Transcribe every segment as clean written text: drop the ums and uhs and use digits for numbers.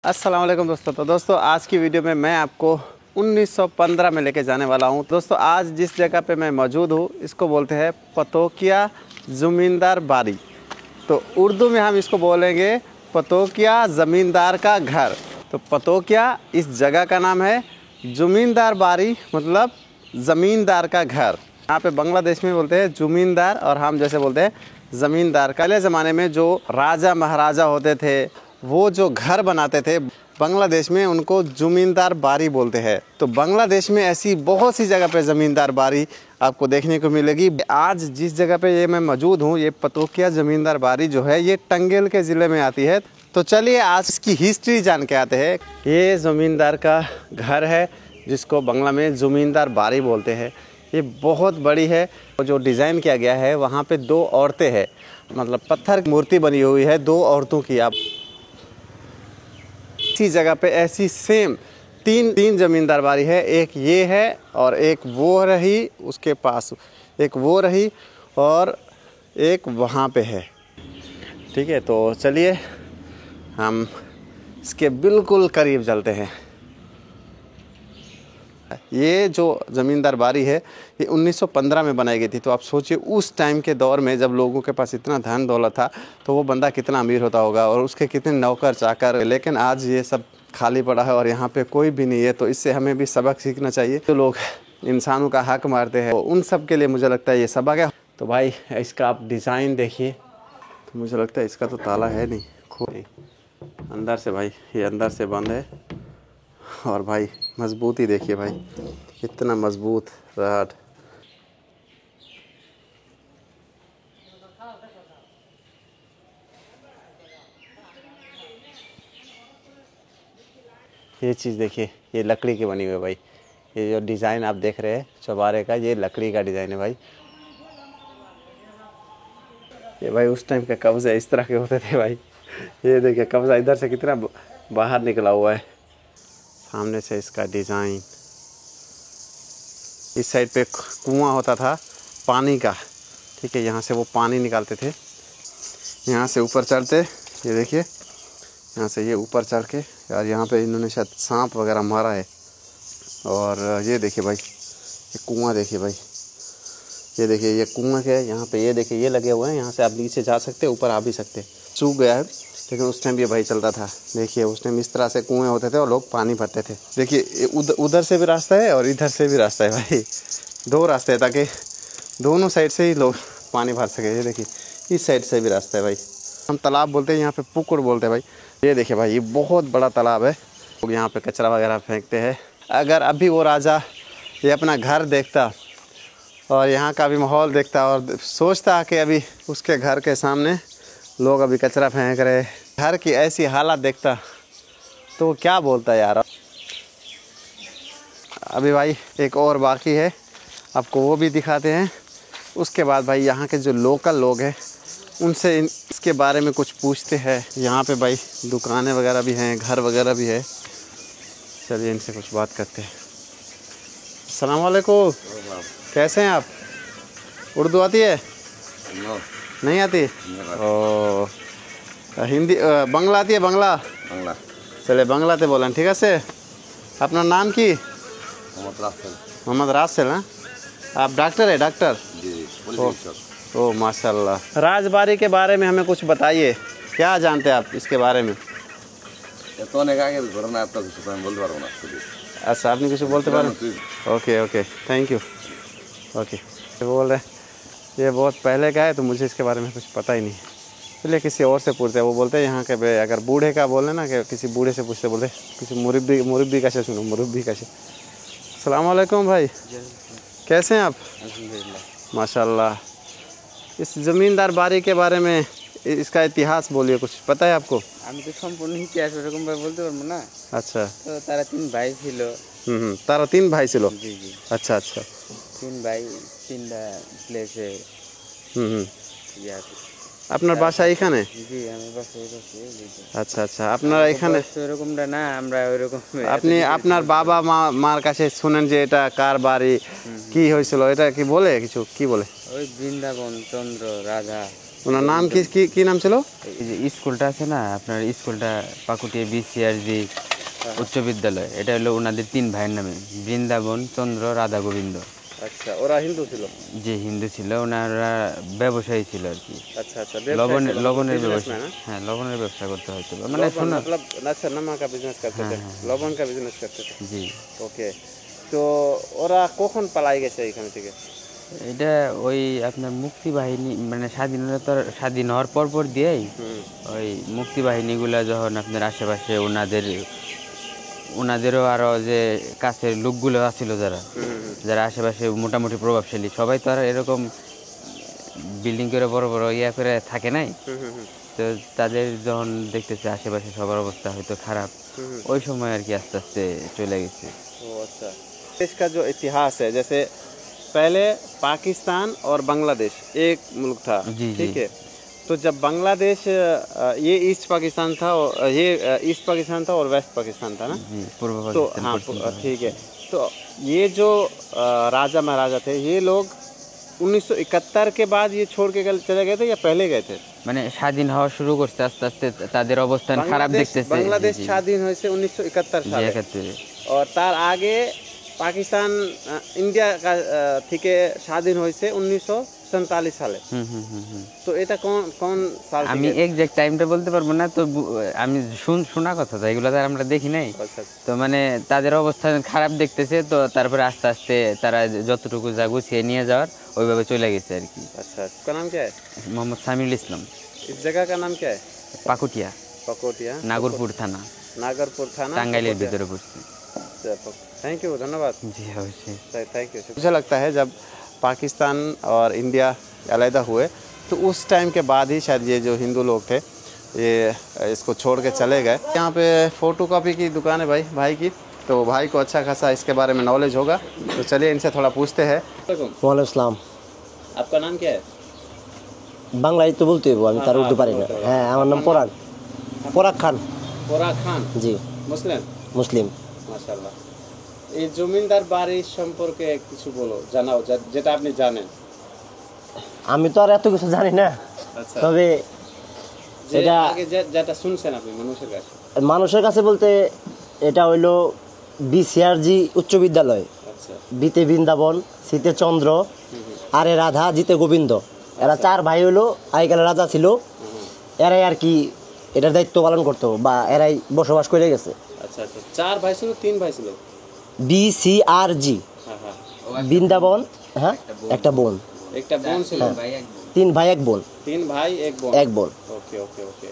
अस्सलाम वालेकुम दोस्तों। तो दोस्तों आज की वीडियो में मैं आपको 1915 में लेके जाने वाला हूं। दोस्तों आज जिस जगह पे मैं मौजूद हूं इसको बोलते हैं पतोकिया ज़मींदार बाड़ी। तो उर्दू में हम इसको बोलेंगे पतोकिया ज़मींदार का घर। तो पतोकिया इस जगह का नाम है, ज़मींदार बाड़ी मतलब ज़मींदार का घर। यहाँ पे बांग्लादेश में बोलते हैं ज़मींदार और हम जैसे बोलते हैं ज़मींदार। पहले ज़माने में जो राजा महाराजा होते थे वो जो घर बनाते थे बांग्लादेश में उनको ज़मींदार बाड़ी बोलते हैं। तो बांग्लादेश में ऐसी बहुत सी जगह पे ज़मींदार बाड़ी आपको देखने को मिलेगी। आज जिस जगह पे ये मैं मौजूद हूँ, ये पतोकिया ज़मींदार बाड़ी जो है ये टंगेल के ज़िले में आती है। तो चलिए आज इसकी हिस्ट्री जान के आते हैं। ये ज़मींदार का घर है जिसको बांग्ला में ज़मींदार बाड़ी बोलते हैं। ये बहुत बड़ी है। जो डिज़ाइन किया गया है वहाँ पे दो औरतें हैं, मतलब पत्थर की मूर्ति बनी हुई है दो औरतों की। आप इसी जगह पे ऐसी सेम तीन ज़मींदार बाड़ी है। एक ये है और एक वो रही, उसके पास एक वो रही और एक वहाँ पे है। ठीक है, तो चलिए हम इसके बिल्कुल करीब चलते हैं। ये जो ज़मींदार बाड़ी है ये 1915 में बनाई गई थी। तो आप सोचिए उस टाइम के दौर में जब लोगों के पास इतना धन दौलत था तो वो बंदा कितना अमीर होता होगा और उसके कितने नौकर चाकर। लेकिन आज ये सब खाली पड़ा है और यहाँ पे कोई भी नहीं है। तो इससे हमें भी सबक सीखना चाहिए। जो लोग इंसानों का हक मारते हैं तो उन सब के लिए मुझे लगता है ये सबक है। तो भाई इसका आप डिज़ाइन देखिए, तो मुझे लगता है इसका तो ताला है नहीं, खोल अंदर से। भाई ये अंदर से बंद है और भाई मजबूती देखिए भाई, कितना मजबूत रॉड। ये चीज़ देखिए, ये लकड़ी की बनी हुई है भाई। ये जो डिज़ाइन आप देख रहे हैं चौबारे का, ये लकड़ी का डिज़ाइन है भाई। ये भाई उस टाइम के कब्ज़े इस तरह के होते थे भाई। ये देखिए कब्ज़ा इधर से कितना बाहर निकला हुआ है। सामने से इसका डिज़ाइन। इस साइड पे कुआं होता था पानी का, ठीक है, यहाँ से वो पानी निकालते थे। यहाँ से ऊपर चढ़ते, ये देखिए यहाँ से ये ऊपर चढ़ के यार यहाँ पे इन्होंने शायद सांप वगैरह मारा है। और ये देखिए भाई ये कुआं देखिए भाई, ये देखिए ये कुआं के यहाँ पे ये देखिए ये लगे हुए हैं। यहाँ से आप नीचे जा सकते, ऊपर आ भी सकते। सूख गया है लेकिन उस टाइम ये भाई चलता था। देखिए उस टाइम इस तरह से कुएं होते थे और लोग पानी भरते थे। देखिए उधर से भी रास्ता है और इधर से भी रास्ता है भाई, दो रास्ते हैं ताकि दोनों साइड से ही लोग पानी भर सके। ये देखिए इस साइड से भी रास्ता है भाई। हम तालाब बोलते हैं, यहाँ पे पुकुर बोलते हैं भाई। ये देखिए भाई ये बहुत बड़ा तालाब है। लोग यहाँ पे कचरा वगैरह फेंकते हैं। अगर अभी वो राजा ये अपना घर देखता और यहाँ का भी माहौल देखता और सोचता कि अभी उसके घर के सामने लोग अभी कचरा फेंक रहे, घर की ऐसी हालत देखता तो क्या बोलता यार। अभी भाई एक और बाकी है, आपको वो भी दिखाते हैं। उसके बाद भाई यहाँ के जो लोकल लोग हैं उनसे इसके बारे में कुछ पूछते हैं। यहाँ पे भाई दुकानें वगैरह भी हैं, घर वगैरह भी है। चलिए इनसे कुछ बात करते हैं। अस्सलाम वालेकुम, कैसे हैं आप? उर्दू आती है? नहीं आती? ओ हिंदी बांग्ला आती है? बांग्ला चले बांग्ला ते बोलें, ठीक है। अपना नाम की? मोहम्मद रासेल। हाँ, आप डॉक्टर है? डॉक्टर ओ माशाल्लाह। राजबाड़ी के बारे में हमें कुछ बताइए, क्या जानते हैं आप इसके बारे में? अच्छा आपने कुछ बोलते पारे? Okay okay thank you. Okay बोल रहे ये बहुत पहले का है तो मुझे इसके बारे में कुछ पता ही नहीं। चलिए किसी और से पूछते हैं। वो बोलते हैं यहाँ के अगर बूढ़े का बोले ना कि किसी बूढ़े से पूछते, बोलते किसी मुरब्बी का से सुनो, मुरब्बी का से। अस्सलाम वालेकुम भाई, कैसे हैं आप? माशाल्लाह। इस ज़मींदार बाड़ी के बारे में इसका इतिहास बोलिए, कुछ पता है आपको? আমি তো সম্পূর্ণ ইতিহাস ওরকম ভাবে বলতে পারবো না। আচ্ছা, তো তারা তিন ভাই ছিল। তারা তিন ভাই ছিল। জি জি। আচ্ছা আচ্ছা। তিন ভাই তিনটা প্লেসে। ইয়া আপনার বাসা এখানে? জি আমি বাসা এখানে। আচ্ছা আচ্ছা, আপনারা এখানে এরকমটা না, আমরা ওইরকম। আপনি আপনার বাবা মার কাছে শুনেন যে এটা কার বাড়ি, কি হয়েছিল, এটা কি বলে কিছু, কি বলে? ওই বৃন্দাবন চন্দ্র রাধা ওনার নাম কি কি কি নাম ছিল? এই যে স্কুলটা আছে না আপনার, স্কুলটা পাকুটিয়া বিসিআরজি উচ্চ বিদ্যালয়, এটা হলো ওনাদের 3 ভাইয়ের নামে, বৃন্দাবন, চন্দ্র, রাধা গোবিন্দ। আচ্ছা, ওরা হিন্দু ছিল? যে হিন্দু ছিল, ওনারা ব্যবসায়ী ছিল আর কি। अच्छा अच्छा, লবণের बिजनेस ব্যবসা, में ना? হ্যাঁ লবণের ব্যবসা করতে হয়তো, মানে लॉबन শোনা। मतलब अच्छा, नमक का बिजनेस करते थे, लॉबन का बिजनेस करते थे। জি, ওকে, তো ওরা কখন পালাই গেছে এখান থেকে? এটা ওই আপনার মুক্তিবাহিনী মানে স্বাধীন হওয়ার পর দিয়েই ওই মুক্তিবাহিনীগুলা যখন আপনার আশেপাশে ওনাদেরও আরও যে কাছের লোকগুলো আছিল, যারা আশেপাশে মোটামুটি প্রভাবশালী, সবাই তো আর এরকম বিল্ডিং করে বড় বড় ইয়া করে থাকে নাই। তো তাদের যখন দেখতেছে আশেপাশে সবার অবস্থা হয়তো খারাপ, ওই সময় আর কি আস্তে আস্তে চলে গেছে। ओ अच्छा, देश का जो इतिहास है, जैसे पहले पाकिस्तान और बांग्लादेश एक मुल्क था, जी, ठीक जी। है। तो जब बांग्लादेश ये ईस्ट पाकिस्तान था, और ये ईस्ट पाकिस्तान था और वेस्ट पाकिस्तान था ना? जी, पूर्व तो पाकिस्तान, हाँ, पश्चिम ठीक है। तो ये जो राजा महाराजा थे, ये लोग 1971 के बाद ये छोड़ के चले गए थे या पहले गए थे? মানে স্বাধীন হওয়া শুরু করতে আস্তে আস্তে তাদের অবস্থান খারাপ দেখতেছে। বাংলাদেশ জি, জি। স্বাধীন হয়েছে 1971 জি, সালে, 71 और তার আগে পাকিস্তান ইন্ডিয়া থেকে স্বাধীন হয়েছে 1947 সালে। তো এটা কোন কোন সাল থেকে? আমি এক্সাক্ট টাইমটা বলতে পারবো না, তো আমি শোনা কথা, তো এগুলো তো আর আমরা দেখি নাই। আচ্ছা, তো মানে তাদের অবস্থা খারাপ দেখতেছে, তো তারপরে আস্তে আস্তে তারা যতটুকু যা গুছিয়ে নিয়ে যাওয়ার ওইভাবে চলে গেছে আর কি। अच्छा, इसका नाम क्या है? মোহাম্মদ সামিউল ইসলাম, इस जगह का नाम क्या है? পাকুটিয়া, पकोटिया, নাগরপুর থানা, नागरपुर थाना, টাঙ্গাইলের ভিতরে পড়ছে। थैंक यू, धन्यवाद। জি অবশ্যই। Thank you. मुझे लगता है जब पाकिस्तान और इंडिया अलहदा हुए, तो उस टाइम के बाद ही शायद ये जो हिंदू लोग थे, ये इसको छोड़ के चले गए। यहाँ पे फ़ोटो कॉपी की दुकान है भाई की, तो भाई को अच्छा खासा इसके बारे में नॉलेज होगा, तो चलिए इनसे थोड़ा पूछते हैं। ওয়ালাইকুম আসসালাম। आपका नाम क्या है? বাংলায় তো বলতে হইব, আমি তার উর্দু পারি না। হ্যাঁ, আমার নাম পরাগ, পরাগ খান। পরাগ খান। জি, মুসলিম? মুসলিম। মাশাআল্লাহ। এই জমিদার বাড়ির সম্পর্কে কিছু বলো, জানাও যেটা আপনি জানেন। আমি তো আর এত কিছু জানি না, আচ্ছা, তবে এটা আগে যেটা শুনছেন আপনি মানুষের কাছে। মানুষের কাছে বলতে এটা হইলো বিসিআরজি উচ্চ বিদ্যালয়, আচ্ছা, বিতে বৃন্দাবন, সিতে চন্দ্র, আরে রাধা, জিতে গোবিন্দ, এরা 4 ভাই হইলো, আগেকালে রাজা ছিল। এরাই আর কি এটার দায়িত্ব পালন করতো, বা এরাই বসবাস করে গেছে। আচ্ছা আচ্ছা, 4 ভাই ছিল, 3 ভাই ছিল? বিসিআরজি, হ্যাঁ হ্যাঁ, বৃন্দাবন, হ্যাঁ, একটা বোন, একটা বোন ছিল। 3 ভাই 1 বোন। 3 ভাই 1 বোন। 1 বোন। ওকে ওকে ওকে।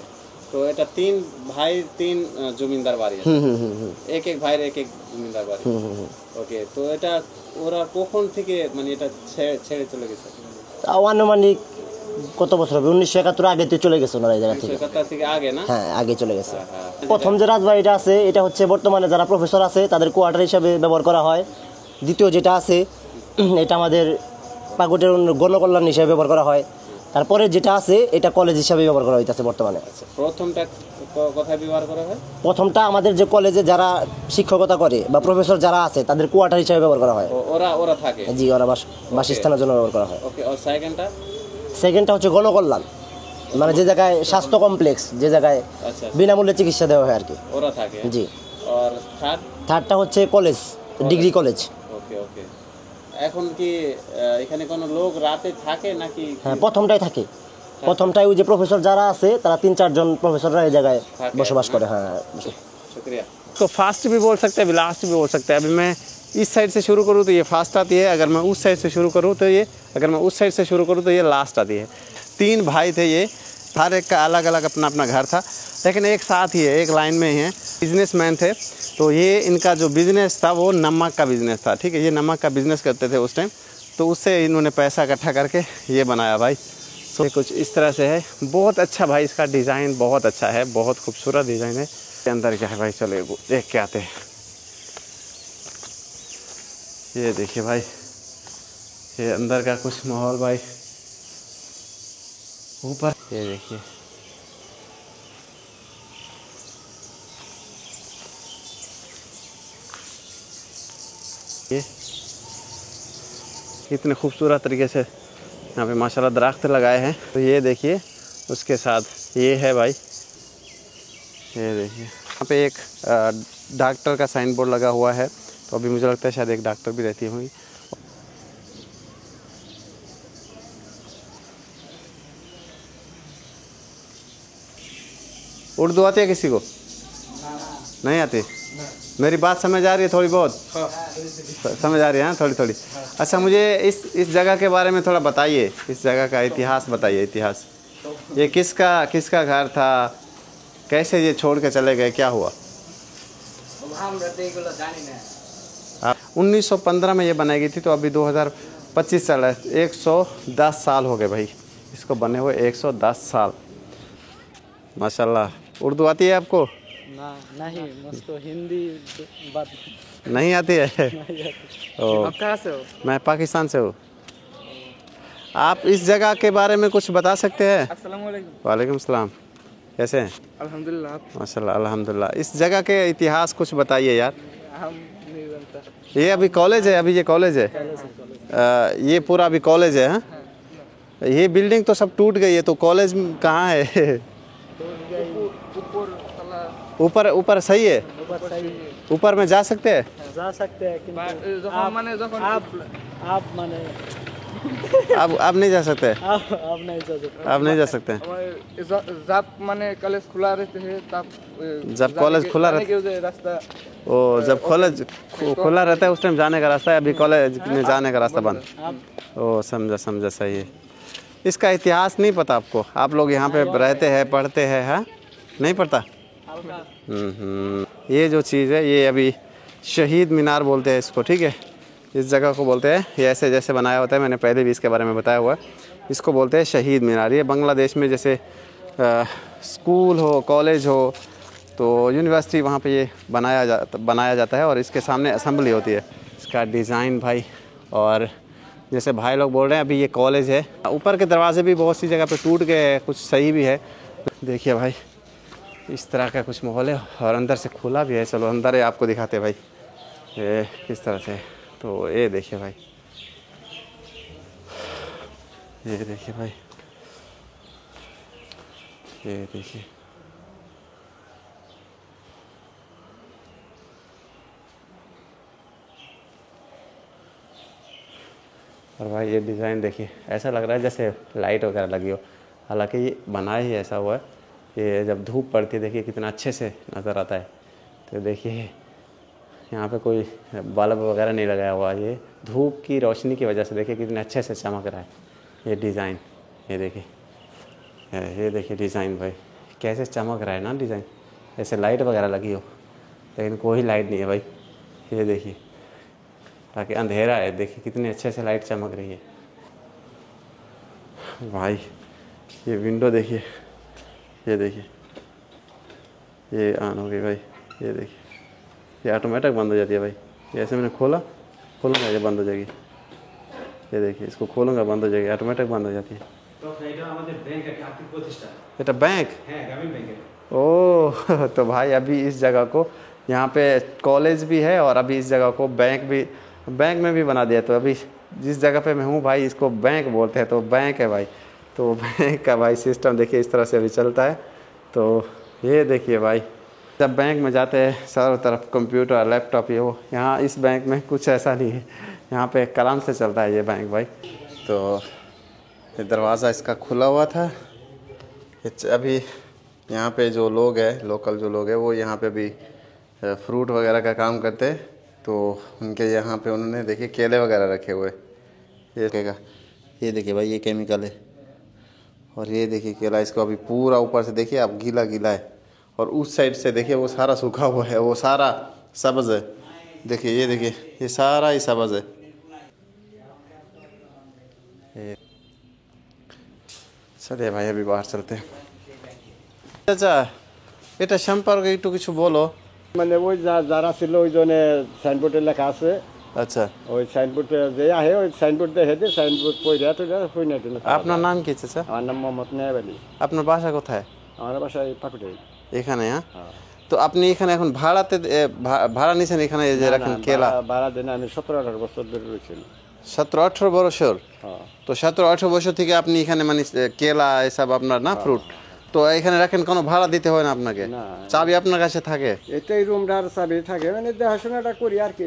তো এটা 3 ভাই 3 জমিদার বাড়ি আছে। এক এক ভাইয়ের এক এক জমিদার বাড়ি। ওকে, তো এটা ওরা কখন থেকে মানে এটা ছেড়ে চলে গেছে? তাও আনুমানিক কত বছর হবে, 1971 আগে তো চলে গেছে ওনারা এই জায়গা থেকে। 1971 থেকে আগে না? হ্যাঁ, আগে চলে গেছে। হ্যাঁ। প্রথম যে রাজবাড়িটা আছে, এটা হচ্ছে বর্তমানে যারা প্রফেসর আছে তাদের কোয়ার্টার হিসাবে ব্যবহার করা হয়। দ্বিতীয় যেটা আছে, এটা আমাদের পাকুটের গণকল্যাণ হিসাবে ব্যবহার করা হয়। তারপরে যেটা আছে, এটা কলেজ হিসাবে ব্যবহার করা হইতেছে বর্তমানে। আচ্ছা, প্রথমটা কোথায় ব্যবহার করা হয়? প্রথমটা আমাদের যে কলেজে যারা শিক্ষকতা করে বা প্রফেসর যারা আছে তাদের কোয়ার্টার হিসাবে ব্যবহার করা হয়। ওরা থাকে? জি, ওরা বাসস্থানের জন্য ব্যবহার করা হয়। ওকে, আর সেকেন্ডটা হচ্ছে গণকল্যাণ, মানে যে জায়গায় স্বাস্থ্য কমপ্লেক্স, যে জায়গায় আচ্ছা বিনামূল্যে চিকিৎসা দেওয়া হয় আর কি। ওরা থাকে? জি। আর থার্ডটা হচ্ছে কলেজ, ডিগ্রি কলেজ। ওকে ওকে। এখন কি এখানে কোনো লোক রাতে থাকে নাকি? হ্যাঁ, প্রথমটাই থাকে। প্রথমটাই ওই যে প্রফেসর যারা আছে তারা 3-4 জন প্রফেসররা এই জায়গায় বসবাস করে। হ্যাঁ, शुक्रिया। तो फास्ट भी बोल सकते हैं, अभी लास्ट भी बोल सकते हैं। अभी मैं इस साइड से शुरू करूँ तो ये फास्ट आती है, अगर मैं उस साइड से शुरू करूँ तो ये, अगर मैं उस साइड से शुरू करूँ तो ये लास्ट आती है। 3 भाई थे ये, हर एक का अलग अलग अपना अपना घर था, लेकिन एक साथ ही है, एक लाइन में ही है। बिजनेसमैन थे, तो ये इनका जो बिज़नेस था वो नमक का बिज़नेस था, ठीक है। ये नमक का बिज़नेस करते थे उस टाइम, तो उससे इन्होंने पैसा इकट्ठा करके ये बनाया भाई। तो कुछ इस तरह से है, बहुत अच्छा भाई, इसका डिज़ाइन बहुत अच्छा है, बहुत खूबसूरत डिज़ाइन है। अंदर क्या है भाई, चलो देख के आते हैं। ये देखिए भाई, ये अंदर का कुछ माहौल भाई। ऊपर ये देखिए, ये कितने खूबसूरत तरीके से यहाँ पे माशाल्लाह दरख्त लगाए हैं। तो ये देखिए, उसके साथ ये है भाई, ये देखिए यहाँ पे एक डॉक्टर का साइन बोर्ड लगा हुआ है। तो अभी मुझे लगता है शायद एक डॉक्टर भी रहती होंगी। उर्दू आती है किसी को? नहीं आती? मेरी बात समझ आ रही है थोड़ी बहुत? समझ आ रही है थोड़ी थोड़ी। अच्छा, मुझे इस जगह के बारे में थोड़ा बताइए, इस जगह का इतिहास बताइए। इतिहास, ये किसका घर था, कैसे ये छोड़ के चले गए, क्या हुआ? 1915 में ये बनाई गई थी, तो अभी 2025 चल रहा है। 110 साल हो गए भाई इसको बने हुए, 110 साल। माशाल्लाह। उर्दू आती है आपको? नहीं, मुझको हिंदी बात नहीं आती है? ओ, आप कहाँ से हो? मैं पाकिस्तान से हूँ। आप इस जगह के बारे में कुछ बता सकते हैं? अस्सलाम वालेकुम। वालेकुम सलाम, कैसे हैं? अल्हम्दुलिल्लाह। माशाल्लाह अल्हम्दुलिल्लाह। इस जगह के इतिहास कुछ बताइए यार। हम नहीं जानता। ये अभी कॉलेज है, अभी ये कॉलेज है। ये पूरा अभी कॉलेज है। हाँ, ये बिल्डिंग तो सब टूट गई है, तो कॉलेज कहाँ है? ऊपर ऊपर सही है, ऊपर में जा सकते हैं? जा सकते हैं, किंतु आप माने अब नहीं जा सकते? आप नहीं जा सकते। अब नहीं जा सकते? जब माने कॉलेज खुला रहते हैं तब, जब कॉलेज खुला रास्ता, ओ, जब कॉलेज खुला रहता है उस टाइम जाने का रास्ता है, अभी कॉलेज में जाने का रास्ता बंद। ओ, समझा, सही है। इसका इतिहास नहीं पता आपको? आप लोग यहाँ पे रहते हैं, पढ़ते हैं? हाँ, नहीं पढ़ता? ये जो चीज़ है, ये अभी शहीद मीनार बोलते हैं इसको, ठीक है? इस जगह को बोलते हैं, ये ऐसे जैसे बनाया होता है, मैंने पहले भी इसके बारे में बताया हुआ है। इसको बोलते हैं शहीद मीनार। ये बांग्लादेश में जैसे स्कूल हो, कॉलेज हो, तो यूनिवर्सिटी, वहाँ पे ये बनाया जाता है, और इसके सामने असेंबली होती है। इसका डिज़ाइन भाई, और जैसे भाई लोग बोल रहे हैं अभी ये कॉलेज है। ऊपर के दरवाजे भी बहुत सी जगह पे टूट गए हैं, कुछ सही भी है। देखिए भाई, इस तरह का कुछ माहौल है, और अंदर से खुला भी है। चलो अंदर है, आपको दिखाते भाई ये किस तरह से। तो ये देखिए भाई, ये देखिए भाई, ये देखिए। और भाई ये डिज़ाइन देखिए, ऐसा लग रहा है जैसे लाइट वगैरह लगी हो, हालांकि ये बना ही ऐसा हुआ है। ये जब धूप पड़ती है देखिए कितना अच्छे से नज़र आता है। तो देखिए यहाँ पे कोई बल्ब वगैरह नहीं लगाया हुआ, ये धूप की रोशनी की वजह से देखिए कितने अच्छे से चमक रहा है ये डिज़ाइन। ये देखिए डिज़ाइन भाई कैसे चमक रहा है ना डिज़ाइन, जैसे लाइट वगैरह लगी हो, लेकिन कोई लाइट नहीं है भाई। ये देखिए, ताकि अंधेरा है, देखिए कितने अच्छे से लाइट चमक रही है भाई। ये विंडो देखिए, ये देखिए, ये ऑन हो गई भाई। ये देखिए, ये ऑटोमेटिक बंद हो जाती है भाई। ये ऐसे मैंने खोलूँगा ये बंद हो जाएगी। ये देखिए, इसको खोलूँगा बंद हो जाएगी, ऑटोमेटिक बंद हो जाती है। এটা बैंक है? ओह तो भाई अभी इस जगह को, यहाँ पे कॉलेज भी है, और अभी इस जगह को बैंक में भी बना दिया। तो अभी जिस जगह पे मैं हूँ भाई, इसको बैंक बोलते हैं, तो बैंक है भाई। तो बैंक का भाई सिस्टम देखिए इस तरह से अभी चलता है। तो ये देखिए भाई, जब बैंक में जाते हैं चारों तरफ कंप्यूटर, लैपटॉप, ये वो। यहाँ इस बैंक में कुछ ऐसा नहीं है, यहाँ पे कलम से चलता है ये बैंक भाई। तो ये दरवाज़ा इसका खुला हुआ था। अभी यहाँ पे जो लोग हैं, लोकल जो लोग हैं, वो यहाँ पे भी फ्रूट वगैरह का काम करते हैं। तो उनके यहाँ पे उन्होंने देखिए केले वगैरह रखे हुए। ये देखेगा, ये देखिए भाई, ये केमिकल है। और ये देखिए केला, इसको अभी पूरा ऊपर से देखिए आप गीला गीला है, और उस साइड से देखिए वो सारा सूखा हुआ है, वो सारा सब्ज़ है। देखिए, ये देखिए, ये सारा ही सब्ज़ है। चलिए भाई अभी बाहर चलते हैं। আচ্ছা, এটা সম্পর্কে একটু কিছু বলো। মানে ওই যারা ছিল ওইজনে সাইনবোর্ডে লেখা আছে। আচ্ছা, ওই সাইনবোর্ডে যে আহে ওই সাইনবোর্ড দেখে দিয়ে সাইনবোর্ড পড়ে তো হই না দিল। আপনার নাম কি চাচা? আমার নাম মোহাম্মদ নায়েব আলী। আপনার বাসা কোথায়? আমার বাসা এই পাকুড়ে। এখানে? হ্যাঁ। তো আপনি এখানে এখন ভাড়াতে ভাড়া নিছেন এখানে, এই যে রাখেন কেলা? ভাড়া দেন, আমি 17-18 বছর ধরে রয়েছি। 17-18 বছর। হ্যাঁ তো 17-18 বছর থেকে আপনি এখানে মানে কেলা এসব আপনার না ফ্রুট, তো এখানে রাখেন, কোনো ভাড়া দিতে হয় না আপনাকে? না। চাবি আপনার কাছে থাকে? এটাই রুমটার চাবি থাকে, মানে দেখাশোনাটা করি আর কি।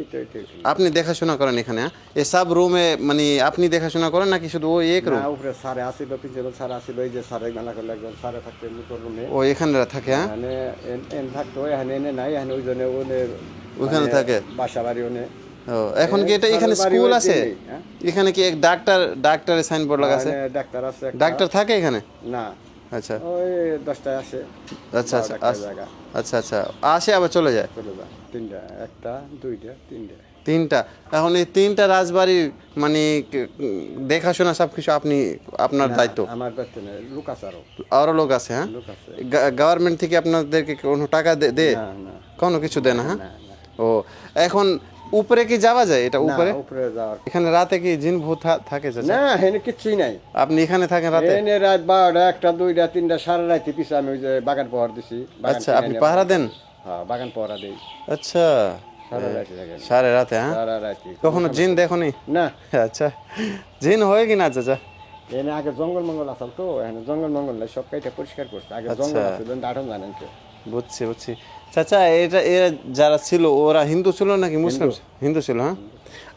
আপনি দেখাশোনা করেন এখানে? এসব রুমে মানে আপনি দেখাশোনা করেন নাকি শুধু ওই এক রুম? না, উপরে সারে আসিল, প্রিন্সিপাল স্যার আসিল, এই যে সারে মেলা করলে একজন সারে থাকতে নতুন রুমে, ও এখানে থাকে? হ্যাঁ, মানে এন থাকতো, এখানে এনে নাই, এখানে ওই জন্য ওখানে থাকে। বাসা বাড়ি ওনে। ও এখন কি এটা এখানে স্কুল আছে? এখানে কি এক ডাক্তারের সাইনবোর্ড লাগা আছে? ডাক্তার আছে একটা। ডাক্তার থাকে এখানে? না, আচ্ছা ওই 10টায় আসে। আচ্ছা আচ্ছা 12টায় জায়গা আচ্ছা আচ্ছা, আসে আবার চলে যায়? চলে যায়। 3টা, 1টা 2টা 3টা। 3টা। এখন এই 3টা রাজবাড়ি মানে দেখাশোনা সবকিছু আপনার দায়িত্ব? আমার দায়িত্ব নেই, লোক আছে আরো লোক আছে? হ্যাঁ, লোক আছে। গভর্নমেন্ট থেকে আপনাদেরকে কোনো টাকা দে? না না কোনো কিছু দেয় না? হ্যাঁ। না, না। ও এখন উপরে কি যাওয়া যায়? এটা উপরে? না, উপরে যাওয়ার এখানে রাতে কি জিন ভূত থাকে? না, এখানে কিচ্ছুই নাই। আপনি এখানে থাকেন রাতে? এনে রাত 12টা 1টা 2টা 3টা সারা রাতে পিছে আমি ওই যে বাগান পাহাড় দিছি। আচ্ছা, আপনি পাহারা দেন? হ্যাঁ, বাগান পাহারা দেই আচ্ছা, সারা রাতে থাকেন। সারা রাতে? হ্যাঁ, সারা রাতে। কখনো জিন দেখোনি? না, আচ্ছা, জিন হয় কি না চাচা? এনে আগে জঙ্গল মঙ্গল আসল তো, এখানে জঙ্গল মঙ্গল নাই, সব কাইটা পরিষ্কার করছে। আগে জঙ্গল আছিল, দাঁড়ান জানেন তো। বুঝছি বুঝছি। চাচা এরা যারা ছিল ওরা হিন্দু ছিল নাকি মুসলিম? হিন্দু ছিল। হ্যাঁ,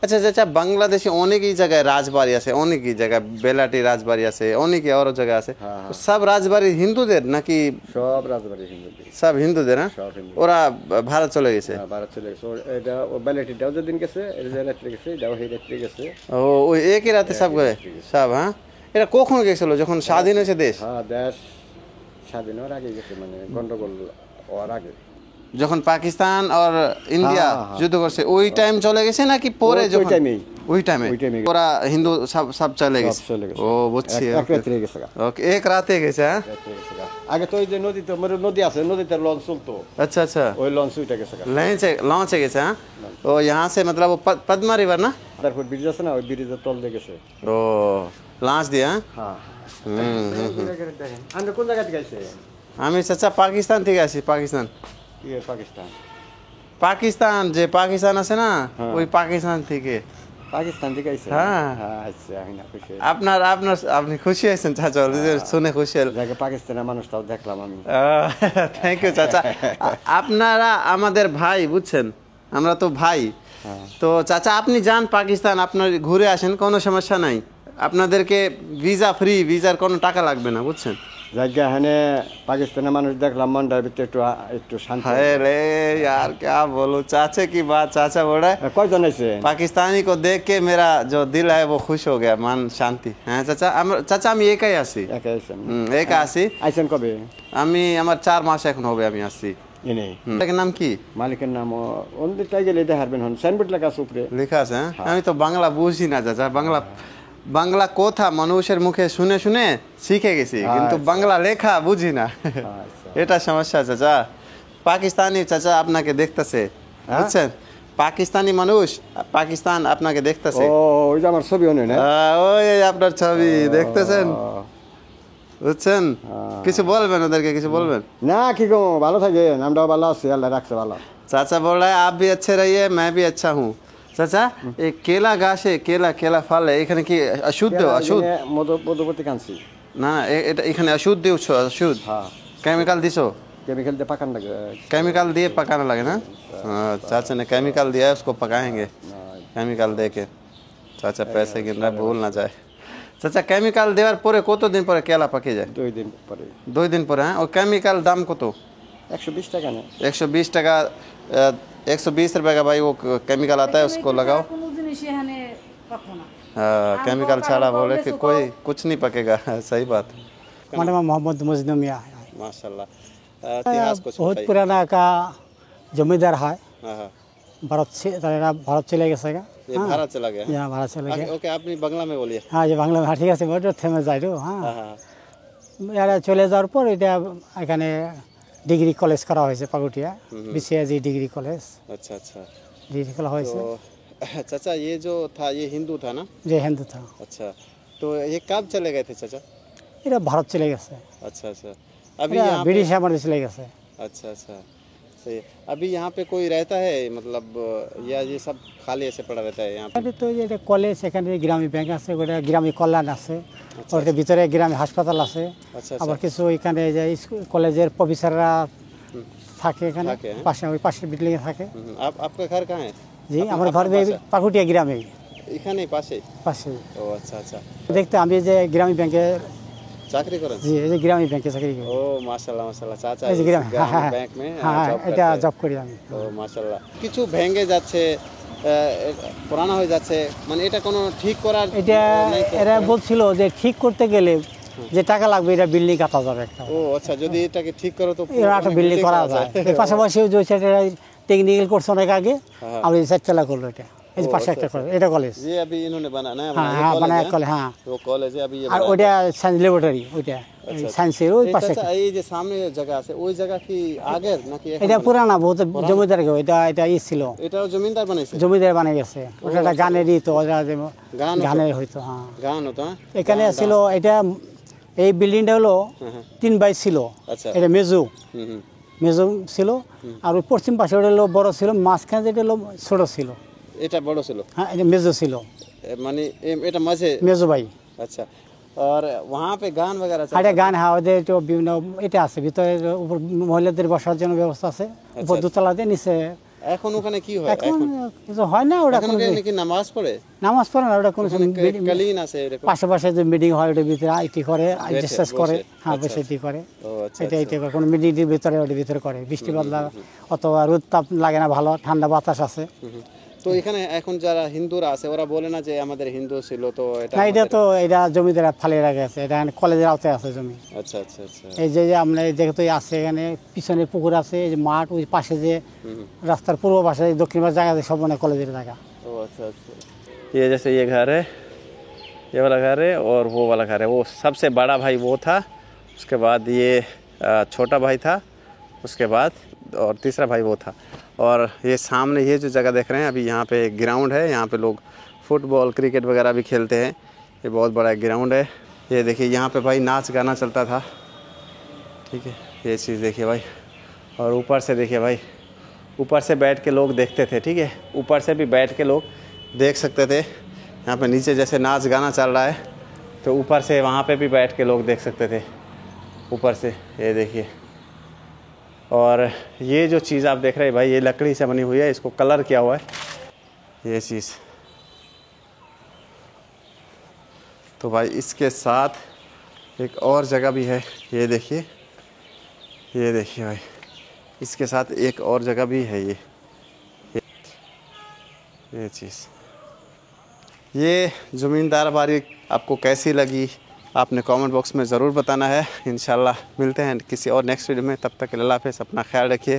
আচ্ছা চাচা, বাংলাদেশে অনেকই জায়গায় রাজবাড়ি আছে, অনেকই জায়গায় বেলাটি রাজবাড়ি আছে, অনেকে আরো জায়গা আছে, সব রাজবাড়ি হিন্দুদের নাকি? সব রাজবাড়ি হিন্দু, সব হিন্দুদের? হ্যাঁ, সব হিন্দু। ওরা ভারত চলে গেছে? ভারত চলে গেছে। এটা ও বেলেটিটাও যেদিন গেছে, এটা যে রাত্রে গেছে, এটাও সেই রাত্রে গেছে। ও ওই একই রাতে সব করে সব? হ্যাঁ, এটা কখন গেছিল? যখন স্বাধীন হয়েছে দেশ? হ্যাঁ, দেশ স্বাধীন হওয়ার আগে গেছে, মানে গন্ডগোল হওয়ার আগে। যখন পাকিস্তান আর ইন্ডিয়া যুদ্ধ করছে ওই টাইম চলে গেছে নাকি পরে? ওই যখন টাইমেই। ওই টাইমে ওরা হিন্দু সব চলে গেছে? চলে গেছে। ও বুঝছি। এক রাত্রে গেছে গা। ওকে, এক রাতে গেছে? হ্যাঁ, রাত্রে গেছে গা। আগে তো ওই যে নদীতে নদী আছে, নদীতে লঞ্চ চলতো, अच्छा अच्छा, ওই লঞ্চ উঠে গেছে গা। लॉन्च है कैसे? हाँ, तो यहाँ से मतलब वो पद्मा रिवर ना? তারপর ব্রিজ আছে না, ওই ব্রিজের তল দিয়ে গেছে। ओ लॉन्च दिया? হ্যাঁ। আমরা কোন জায়গা থেকে আইছে? আমি চাচা পাকিস্তান থেকে আসি। পাকিস্তান? পাকিস্তান। পাকিস্তান যে পাকিস্তান আছে না, ওই পাকিস্তান থেকে। পাকিস্তান থেকে আইছে? হ্যাঁ। হ্যাঁ, আচ্ছা, আমি না খুশি। আপনি খুশি হয়েছেন চাচা? শুনে খুশি হল। জায়গা পাকিস্তানের মানুষটাও দেখলাম আমি। থ্যাংক ইউ চাচা। আপনারা আমাদের ভাই, বুঝছেন, আমরা তো ভাই। তো চাচা আপনি যান পাকিস্তান, আপনার ঘুরে আসেন, কোনো সমস্যা নাই। আপনাদেরকে ভিসা ফ্রি, ভিসার কোনো টাকা লাগবে না, বুঝছেন। জায়গা এখানে পাকিস্তানের মানুষ দেখলাম, মনটার ভিতরে একটু শান্তি। हाय रे यार, क्या बोलूं, चाचा की बात। चाचा बोल रहा है কয়জন আইছে? पाकिस्तानी को देख के मेरा जो दिल है वो खुश हो गया, मन शांति। হ্যাঁ চাচা, চাচা আমি একাই আসি। একা আইছেন? একা আসি। আইছেন কবে? আমার 4 মাস এখন হবে আমি আসছি। এনে এটার নাম কি? মালিকের নাম অন্যটাই গেলে দেখাবেন, হন সাইনবোর্ড লেখা আছে উপরে। লেখা আছে? হ্যাঁ, আমি তো বাংলা বুঝি না চাচা। বাংলা কথা মানুষের মুখে শুনে শুনে শিখে গেছি, কিন্তু বাংলা লেখা বুঝি না। এটা সমস্যা চাচা। পাকিস্তানি চাচা আপনাকে দেখতেছে, বুঝছেন, পাকিস্তানি মানুষ, পাকিস্তান আপনাকে দেখতেছে। ও, ওই যে আমার ছবি অনে না? ওই আপনার ছবি দেখতেছেন, বুঝছেন। কিছু বলবেন ওদেরকে? কিছু বলবেন না, কি গো, ভালো থাকে, নামটাও ভালো আছে, আল্লাহ রাখছে ভালো। चाचा बोल रहा है आप भी अच्छे रहिए, मैं भी अच्छा हूँ। चाचा ये केला गाछ है, केला फल है, এখানে কি অশুদ্ধ? অশুদ্ধ মধুপতি কানছি না, এটা এখানে অশুদ্ধ, অশুদ্ধ। হ্যাঁ, কেমিক্যাল দিছো? কেমিক্যাল দিয়ে পাকান লাগে। केमिकल दिए पकाना लगे ना? हाँ, चाचा ने केमिकल दिया है, उसको पकाएंगे केमिकल दे के। चाचा पैसे गिन रहा है, भूल ना जाए। चाचा केमिकल দেওয়ার পরে কতদিন পরে কেলা পাকে যায়? 2 দিন পরে। 2 দিন পরে? হ্যাঁ, ও কেমিক্যাল দাম কত? 120 টাকা না? 120 টাকা। 120 रुपए का भाई वो केमिकल आता है, उसको लगाओ। हाँ, केमिकल छाड़ा बोले कि कोई कुछ नहीं पकेगा। सही बात। हमारे नाम मोहम्मद मुजद्दम मियां है। माशाल्लाह। इतिहास कुछ बहुत बताइए। पुराना का जमींदार है। हाँ हाँ, भारत चले गए सगा। ये भारत चला गया? यहाँ भारत चले गए। ओके, আপনি বাংলা में बोलिए। हाँ, ये বাংলা ভাষা ঠিক আছে, বড় থেমে যায় তো। হ্যাঁ, হ্যাঁ, এরা চলে যাওয়ার পর এটা এখানে ডিগ্রি কলেজ করা হয়েছে, পাকুটিয়া বিসিআইজি ডিগ্রি কলেজ। अच्छा अच्छा। ডিগ্রি করা হয়েছে। तो चाचा ये जो था ये हिंदू था ना? যে হিন্দু था। अच्छा, तो ये कब चले गए थे चाचा? এটা ভারত চলে গেছে। अच्छा अच्छा। अभी এটা यहाँ पे? ব্রিটিশ আমাদের চলে গেছে। अच्छा अच्छा। तो सही है। अभी यहाँ पे कोई रहता है मतलब या ये सब खाली ऐसे पड़ा रहता है यहाँ पे? এখানে তো এই যে কলেজ, এখানে গ্রামী ব্যাংক আছে, ওটা গ্রামী কল্যাণ আছে, ওর ভিতরে গ্রামী হাসপাতাল আছে, अच्छा আবার अच्छा কিছু এখানে যে কলেজের প্রফেসররা থাকে এখানে থাকে, হ্যাঁ। পাশে, ওই পাশের বিল্ডিং এ থাকে। आपका घर कहाँ है? জি, আপনি- আমার ঘর আপনার বাসা? পাকুটিয়া গ্রামে এখানেই পাশে? পাশে। ও আচ্ছা আচ্ছা, দেখতে আমি যে গ্রামী ব্যাংকে, চাকরি করেন? জি এই যে গ্রামী ব্যাংকে চাকরি করি। ও মাশাআল্লাহ মাশাআল্লাহ, চাচা এই যে গ্রামে, হ্যাঁ হ্যাঁ ব্যাংক মে হ্যাঁ জব এটা করতে জব করি আমি। ও মাশাআল্লাহ। কিছু ভেঙে যাচ্ছে, পুরানো হয়ে যাচ্ছে, মানে এটা কোনো ঠিক করার এটা নাই তো? এরা বলছিল যে ঠিক করতে গেলে যে টাকা লাগবে এটা বিল্ডিং কাটা যাবে একটা, ও আচ্ছা, যদি এটাকে ঠিক করো তো এরা একটা বিল্ডিং করা যায়। এর পাশাপাশি ওই যে সেটা টেকনিক্যাল কোর্স অনেক আগে हाँ। আমি চারতলা করলো এটা, এই যে ও, পাশে अच्छा, একটা কলেজ, এটা কলেজ। ये अभी इन्होंने बनाना है, হ্যাঁ হ্যাঁ বানায় কলেজ, হ্যাঁ। वो कॉलेज है अभी ये আর बना- ওইটা সায়েন্স ল্যাবরেটরি, ওইটা अच्छा, সায়েন্সের ওই এই পাশে। চাচা, এই যে সামনে জায়গা আছে, ওই জায়গা কি আগের নাকি এখন এটা বানানো? পুরানা বহুত জমিদার, এটা এটা ই ছিল, এটাও জমিদার বানাইছে? জমিদার বানিয়ে গেছে। ওটা একটা গানেরই তো, ওটা যে গান হতো? গানের হইতো, হ্যাঁ। গান হতো, হ্যাঁ? এখানে ছিল এটা, এই বিল্ডিংটা হলো হ্যাঁ, হ্যাঁ। 3 বাই ছিল, আচ্ছা, এটা মেজু হুম হুম, মেজু ছিল। আর ওই পশ্চিম পাশে ওটা হলো বড় ছিল, মাঝখানে যেটা হলো ছোট ছিল, এটা বড় ছিল, হ্যাঁ এটা মেজু ছিল, মানে এটা মাঝে? মেজু ভাই। अच्छा, और वहाँ पे गान वगैरह আর এটা গান, হ্যাঁ ওদের তো বিভিন্ন এটা আছে, ভিতরে উপর মহিলাদের বসার জন্য ব্যবস্থা আছে, উপর দোতলাতে, নিচে এখন ওখানে কি হয়? এখন কিছু হয় না, ওটা এখন কোনো ওখানে কি নামাজ পড়ে? নামাজ পড়ে না, ওটা কোনো কালীন আছে এরকম? পাশে পাশে যে মিটিং হয় ওটার ভিতরে আইটি করে, ডিসকাস করে, বসে। হ্যাঁ আচ্ছা, বসে ইটি করে, ও আচ্ছা, এটা ইটি করে। কোনো মিটিংটির ভিতরে ওটার ভিতরে করে, বৃষ্টি বাদলা অথবা রোদ তাপ লাগে না, ভালো ঠান্ডা বাতাস আছে। হুম। তো এখানে এখন যারা হিন্দুরা আছে ওরা বলে না যে আমাদের হিন্দু ছিল তো এটা না, এটা আমাদের- তো এটা জমিদারা ফালিয়ে রাখে আছে, এটা কলেজের আওতায় আছে জমি। আচ্ছা আচ্ছা আচ্ছা, এই যে আমরা যেহেতু আছে এখানে পিছনে পুকুর আছে, এই যে মাঠ, ওই পাশে যে রাস্তার পূর্ব পাশে দক্ষিণ পাশে জায়গা আছে, সব মানে কলেজের জায়গা। ओ अच्छा अच्छा, ये जैसे ये घर है, ये वाला घर है और वो वाला घर है। वो सबसे बड़ा भाई वो था, उसके बाद ये छोटा भाई था, उसके बाद और तीसरा भाई वो था। और ये सामने ये जो जगह देख रहे हैं अभी, यहाँ पे एक ग्राउंड है, यहाँ पे लोग फुटबॉल क्रिकेट वगैरह भी खेलते हैं। ये बहुत बड़ा एक ग्राउंड है। ये देखिए यहाँ पे भाई नाच गाना चलता था, ठीक है, ये चीज़ देखिए भाई। और ऊपर से देखिए भाई, ऊपर से बैठ के लोग देखते थे, ठीक है, ऊपर से भी बैठ के लोग देख सकते थे। यहाँ पे नीचे जैसे नाच गाना चल रहा है तो ऊपर से वहाँ पे भी बैठ के लोग देख सकते थे ऊपर से, ये देखिए। और ये जो चीज़ आप देख रहे हैं भाई, ये लकड़ी से बनी हुई है, इसको कलर किया हुआ है, ये चीज़। तो भाई इसके साथ एक और जगह भी है, ये देखिए, ये देखिए भाई, इसके साथ एक और जगह भी है, ये चीज़। ये ज़मींदार बारी आपको कैसी लगी आपने कमेंट बॉक्स में ज़रूर बताना है। इंशाल्लाह मिलते हैं किसी और नेक्स्ट वीडियो में, तब तक के लिए अल्लाह हाफ़िज़, अपना ख्याल रखिए।